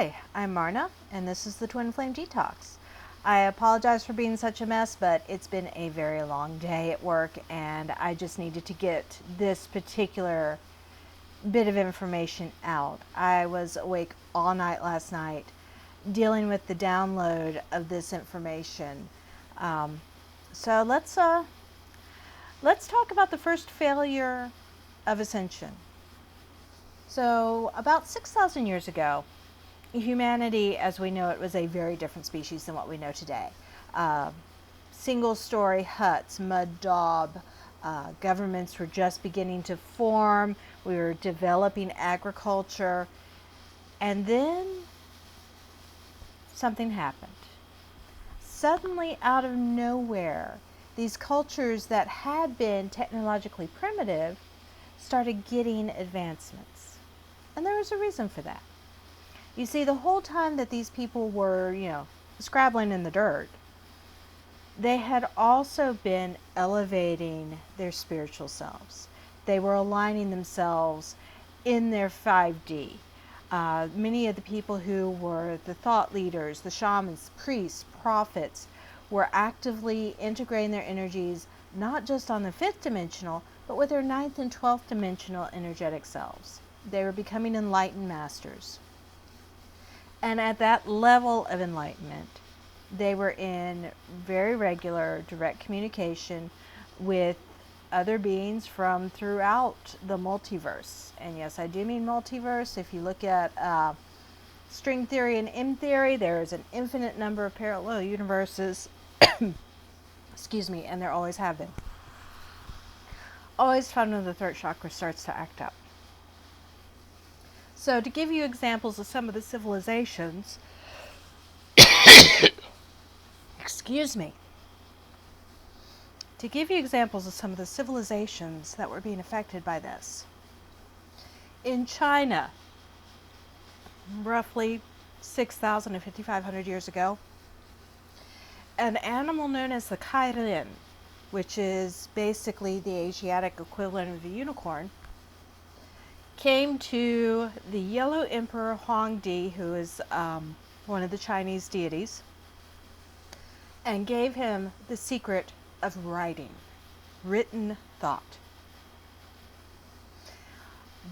Hi, I'm Marna, and this is the Twin Flame Detox. I apologize for being such a mess, but it's been a very long day at work, and I just needed to get this particular bit of information out. I was awake all night last night dealing with the download of this information. So let's talk about the first failure of Ascension. So about 6,000 years ago, humanity as we know it was a very different species than what we know today. Single-story huts, mud daub, governments were just beginning to form, we were developing agriculture, and then something happened. Suddenly, out of nowhere, these cultures that had been technologically primitive started getting advancements. And there was a reason for that. You see, the whole time that these people were, scrabbling in the dirt, they had also been elevating their spiritual selves. They were aligning themselves in their 5D. Many of the people who were the thought leaders, the shamans, priests, prophets, were actively integrating their energies, not just on the 5th dimensional, but with their 9th and 12th dimensional energetic selves. They were becoming enlightened masters. And at that level of enlightenment, they were in very regular, direct communication with other beings from throughout the multiverse. And yes, I do mean multiverse. If you look at string theory and M theory, there is an infinite number of parallel universes. Excuse me, and there always have been. Always fun when the third chakra starts to act up. So to give you examples of some of the civilizations, excuse me, to give you examples of some of the civilizations that were being affected by this. In China, roughly 6,000 to 5,500 years ago, an animal known as the kairin, which is basically the Asiatic equivalent of the unicorn, came to the Yellow Emperor Huangdi, who is one of the Chinese deities, and gave him the secret of writing, written thought.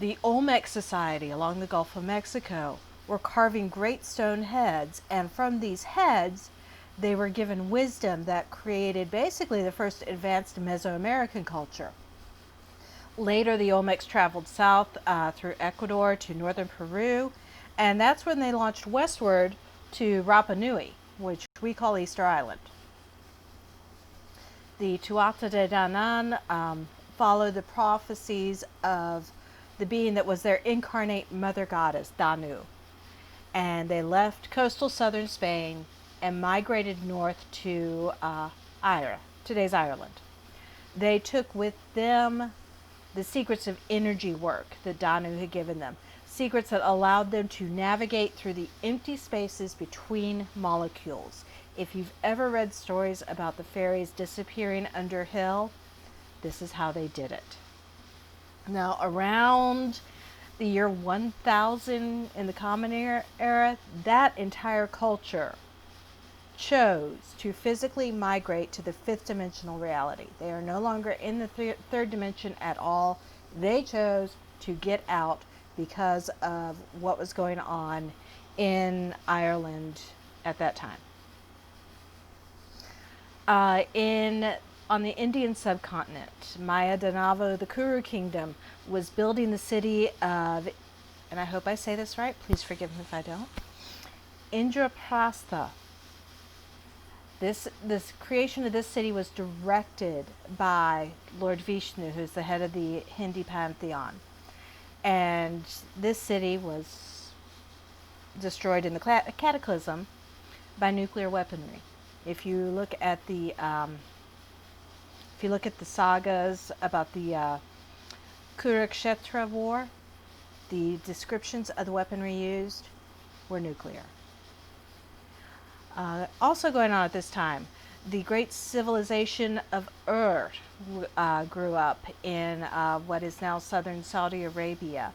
The Olmec Society along the Gulf of Mexico were carving great stone heads, and from these heads they were given wisdom that created basically the first advanced Mesoamerican culture. Later, the Olmecs traveled south through Ecuador to northern Peru, and that's when they launched westward to Rapa Nui, which we call Easter Island. The Tuatha De Danann followed the prophecies of the being that was their incarnate mother goddess, Danu, and they left coastal southern Spain and migrated north to today's Ireland. They took with them the secrets of energy work that Danu had given them, secrets that allowed them to navigate through the empty spaces between molecules. If you've ever read stories about the fairies disappearing under hill, this is how they did it. Now, around the year 1000 in the Common Era, that entire culture chose to physically migrate to the 5th dimensional reality. They are no longer in the 3rd dimension at all. They chose to get out because of what was going on in Ireland at that time. On the Indian subcontinent, Maya Danavo, the Kuru kingdom, was building the city of, and I hope I say this right, please forgive me if I don't, Indraprastha. This creation of this city was directed by Lord Vishnu, who's the head of the Hindi pantheon. And this city was destroyed in the cataclysm by nuclear weaponry. If you look at the sagas about the Kurukshetra war, the descriptions of the weaponry used were nuclear. Also going on at this time, the great civilization of Ur grew up in what is now southern Saudi Arabia.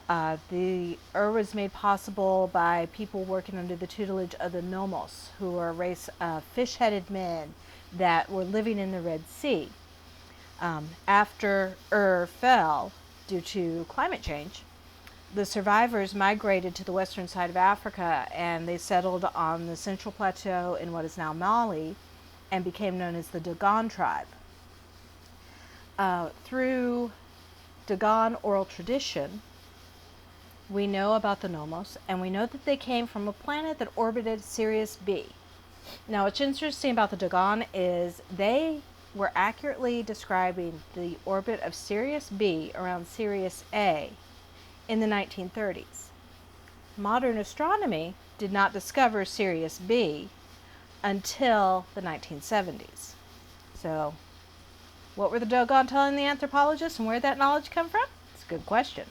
The was made possible by people working under the tutelage of the Nomos, who were a race of fish-headed men that were living in the Red Sea. After fell due to climate change, the survivors migrated to the western side of Africa, and they settled on the central plateau in what is now Mali and became known as the Dogon tribe. Through Dogon oral tradition, we know about the Nomos, and we know that they came from a planet that orbited Sirius B. Now, what's interesting about the Dogon is they were accurately describing the orbit of Sirius B around Sirius A in the 1930s. Modern astronomy did not discover Sirius B until the 1970s. So, what were the Dogon telling the anthropologists, and where did that knowledge come from? It's a good question.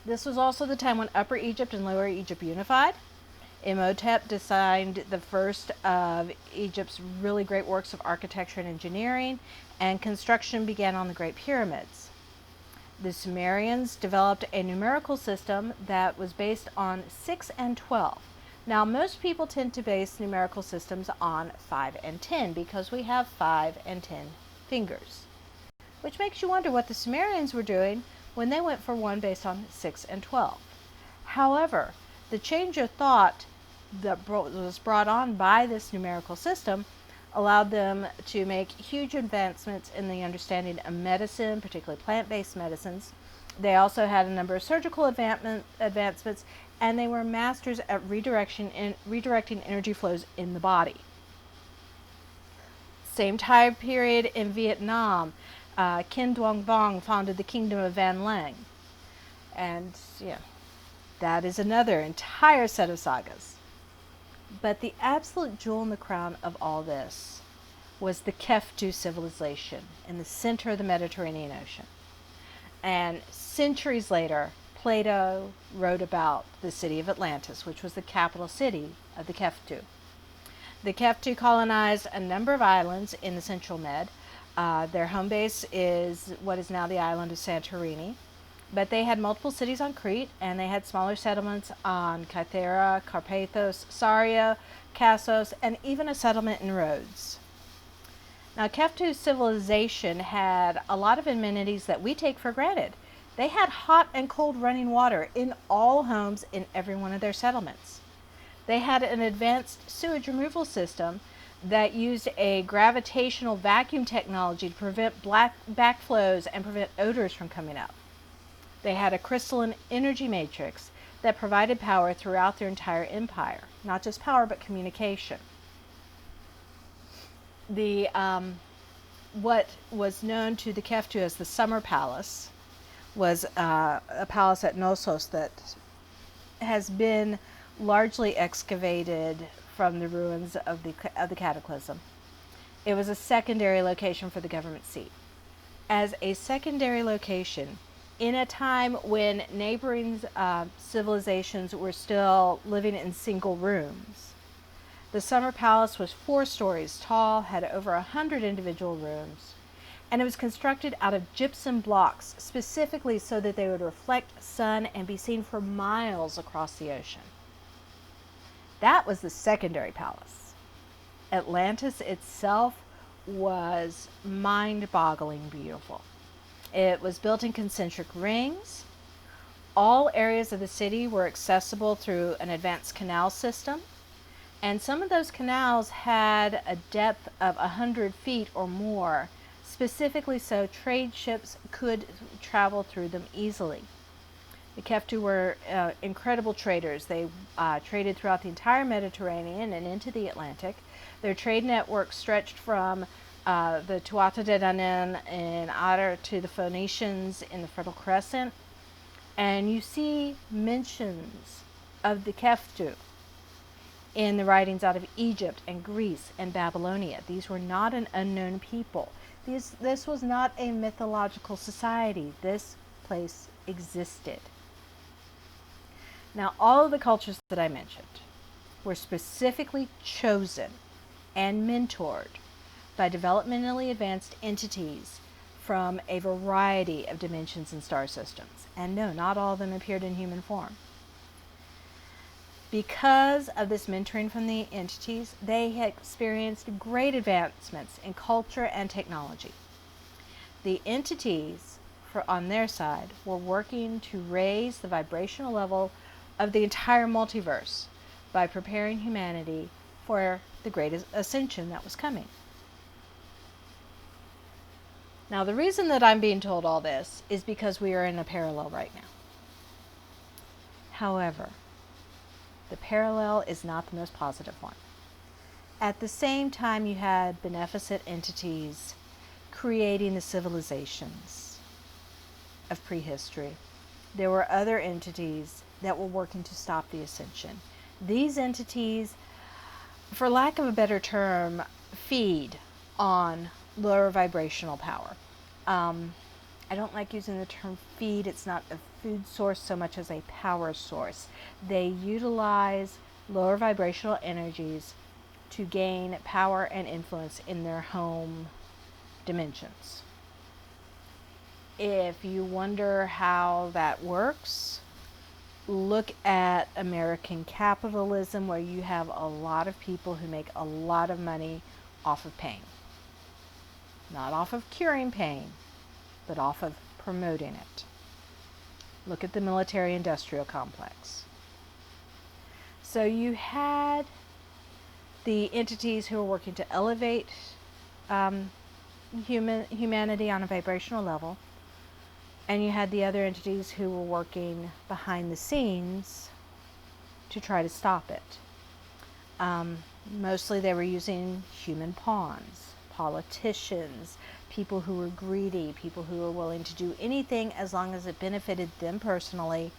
This was also the time when Upper Egypt and Lower Egypt unified. Imhotep designed the first of Egypt's really great works of architecture and engineering, and construction began on the Great Pyramids. The Sumerians developed a numerical system that was based on 6 and 12. Now, most people tend to base numerical systems on 5 and 10 because we have 5 and 10 fingers, which makes you wonder what the Sumerians were doing when they went for one based on 6 and 12. However, the change of thought that was brought on by this numerical system allowed them to make huge advancements in the understanding of medicine, particularly plant-based medicines. They also had a number of surgical advancements, and they were masters at redirecting energy flows in the body. Same time period in Vietnam, Kin Duong Vong founded the Kingdom of Van Lang. And that is another entire set of sagas. But the absolute jewel in the crown of all this was the Kephtu civilization in the center of the Mediterranean Ocean. And centuries later, Plato wrote about the city of Atlantis, which was the capital city of the Kephtu. The Kephtu colonized a number of islands in the Central Med. Their home base is what is now the island of Santorini. But they had multiple cities on Crete, and they had smaller settlements on Kythera, Carpathos, Saria, Kassos, and even a settlement in Rhodes. Now, Kephtu civilization had a lot of amenities that we take for granted. They had hot and cold running water in all homes in every one of their settlements. They had an advanced sewage removal system that used a gravitational vacuum technology to prevent backflows and prevent odors from coming up. They had a crystalline energy matrix that provided power throughout their entire empire. Not just power, but communication. What was known to the Kephtu as the Summer Palace was a palace at Knossos that has been largely excavated from the ruins of the cataclysm. It was a secondary location for the government seat. As a secondary location, in a time when neighboring civilizations were still living in single rooms, the Summer Palace was 4 stories tall, had over 100 individual rooms, and it was constructed out of gypsum blocks specifically so that they would reflect sun and be seen for miles across the ocean. That was the secondary palace. Atlantis itself was mind-boggling beautiful. It was built in concentric rings. All areas of the city were accessible through an advanced canal system, and some of those canals had a depth of 100 feet or more, specifically so trade ships could travel through them easily. The Kephtu were incredible traders. They traded throughout the entire Mediterranean and into the Atlantic. Their trade network stretched from the Tuatha De Danann in Ader to the Phoenicians in the Fertile Crescent. And you see mentions of the Kephtu in the writings out of Egypt and Greece and Babylonia. These were not an unknown people. This was not a mythological society. This place existed. Now, all of the cultures that I mentioned were specifically chosen and mentored by developmentally advanced entities from a variety of dimensions and star systems. And no, not all of them appeared in human form. Because of this mentoring from the entities, they had experienced great advancements in culture and technology. The entities, on their side, were working to raise the vibrational level of the entire multiverse by preparing humanity for the great ascension that was coming. Now, the reason that I'm being told all this is because we are in a parallel right now. However, the parallel is not the most positive one. At the same time, you had beneficent entities creating the civilizations of prehistory. There were other entities that were working to stop the ascension. These entities, for lack of a better term, feed on lower vibrational power. I don't like using the term feed. It's not a food source so much as a power source. They utilize lower vibrational energies to gain power and influence in their home dimensions. If you wonder how that works, look at American capitalism, where you have a lot of people who make a lot of money off of pain. Not off of curing pain, but off of promoting it. Look at the military-industrial complex. So you had the entities who were working to elevate humanity on a vibrational level, and you had the other entities who were working behind the scenes to try to stop it. Mostly they were using human pawns, politicians, people who were greedy, people who were willing to do anything as long as it benefited them personally,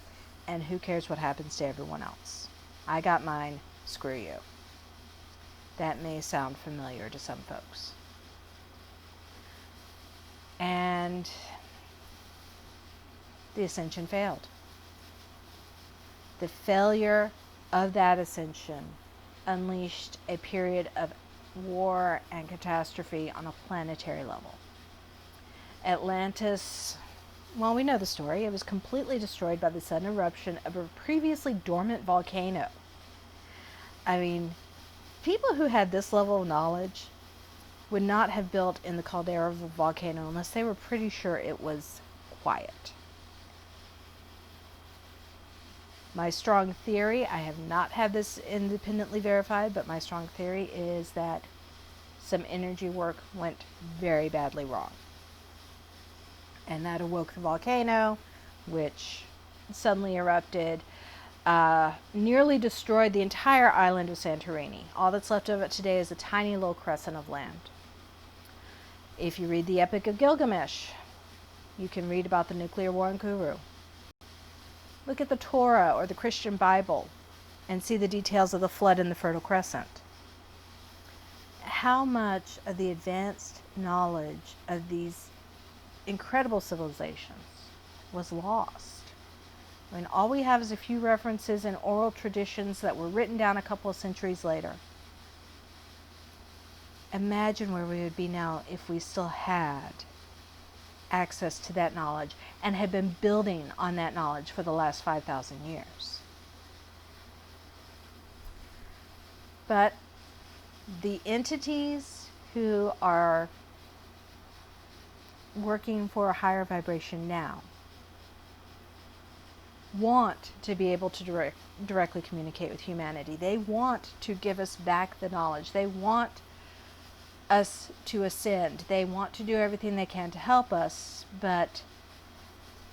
and who cares what happens to everyone else. I got mine, screw you. That may sound familiar to some folks. And the ascension failed. The failure of that ascension unleashed a period of war and catastrophe on a planetary level. Atlantis, well, we know the story. It was completely destroyed by the sudden eruption of a previously dormant volcano. I mean, people who had this level of knowledge would not have built in the caldera of a volcano unless they were pretty sure it was quiet. My strong theory, I have not had this independently verified, but my strong theory is that some energy work went very badly wrong. And that awoke the volcano, which suddenly erupted, nearly destroyed the entire island of Santorini. All that's left of it today is a tiny little crescent of land. If you read the Epic of Gilgamesh, you can read about the nuclear war in Kuru. Look at the Torah or the Christian Bible and see the details of the flood in the Fertile Crescent. How much of the advanced knowledge of these incredible civilizations was lost? I mean, all we have is a few references and oral traditions that were written down a couple of centuries later. Imagine where we would be now if we still had access to that knowledge and had been building on that knowledge for the last 5,000 years. But the entities who are working for a higher vibration now want to be able to directly communicate with humanity. They want to give us back the knowledge. They want us to ascend. They want to do everything they can to help us, but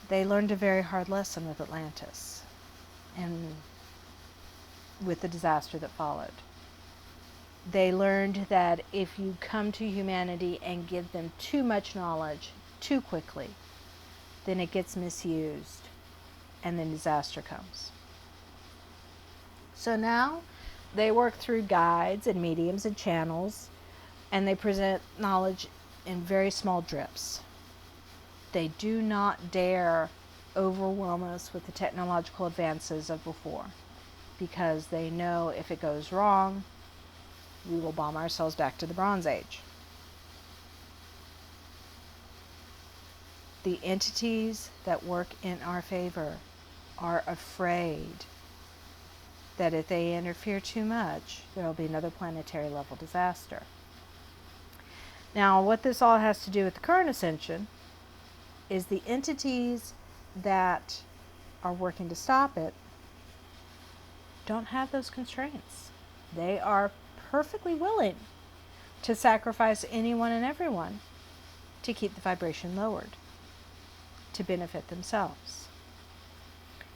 they learned a very hard lesson with Atlantis and with the disaster that followed. They learned that if you come to humanity and give them too much knowledge too quickly, then it gets misused and then disaster comes. So now they work through guides and mediums and channels, and they present knowledge in very small drips. They do not dare overwhelm us with the technological advances of before, because they know if it goes wrong, we will bomb ourselves back to the Bronze Age. The entities that work in our favor are afraid that if they interfere too much, there will be another planetary level disaster. Now, what this all has to do with the current ascension is the entities that are working to stop it don't have those constraints. They are perfectly willing to sacrifice anyone and everyone to keep the vibration lowered, to benefit themselves.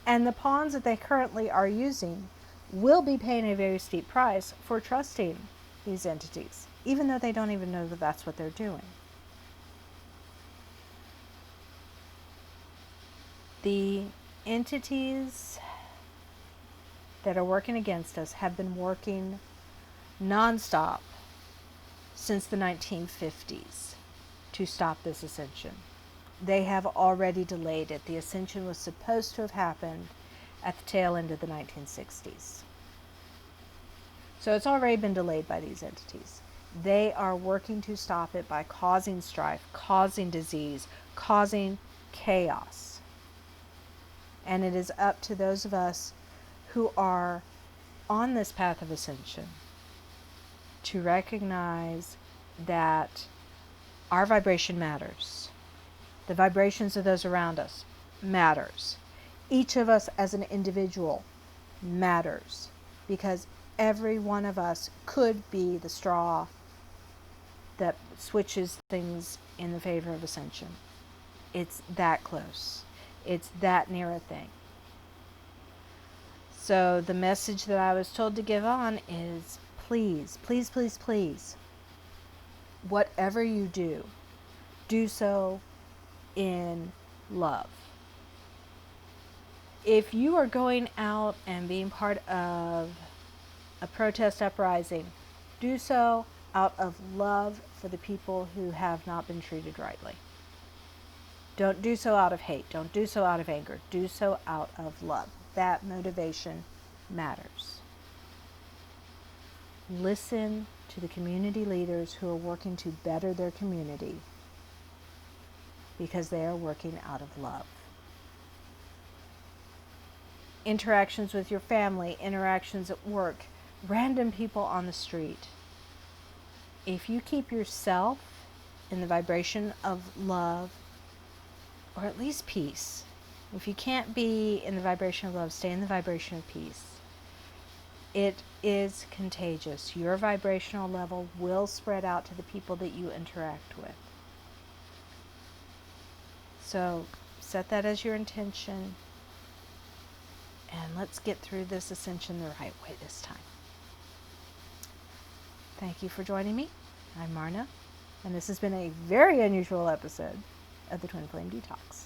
And the pawns that they currently are using will be paying a very steep price for trusting these entities, even though they don't even know that that's what they're doing. The entities that are working against us have been working nonstop since the 1950s to stop this ascension. They have already delayed it. The ascension was supposed to have happened at the tail end of the 1960s. So it's already been delayed by these entities. They are working to stop it by causing strife, causing disease, causing chaos. And it is up to those of us who are on this path of ascension to recognize that our vibration matters. The vibrations of those around us matters. Each of us as an individual matters, because every one of us could be the straw that switches things in the favor of ascension. It's that close. It's that near a thing. So the message that I was told to give on is, please, please, please, please, whatever you do, do so in love. If you are going out and being part of a protest uprising, do so out of love for the people who have not been treated rightly. Don't do so out of hate. Don't do so out of anger. Do so out of love. That motivation matters. Listen to the community leaders who are working to better their community, because they are working out of love. Interactions with your family, interactions at work, random people on the street. If you keep yourself in the vibration of love, or at least peace. If you can't be in the vibration of love, stay in the vibration of peace. It is contagious. Your vibrational level will spread out to the people that you interact with. So set that as your intention, and let's get through this ascension the right way this time. Thank you for joining me. I'm Marna, and this has been a very unusual episode of the Twin Flame Detox.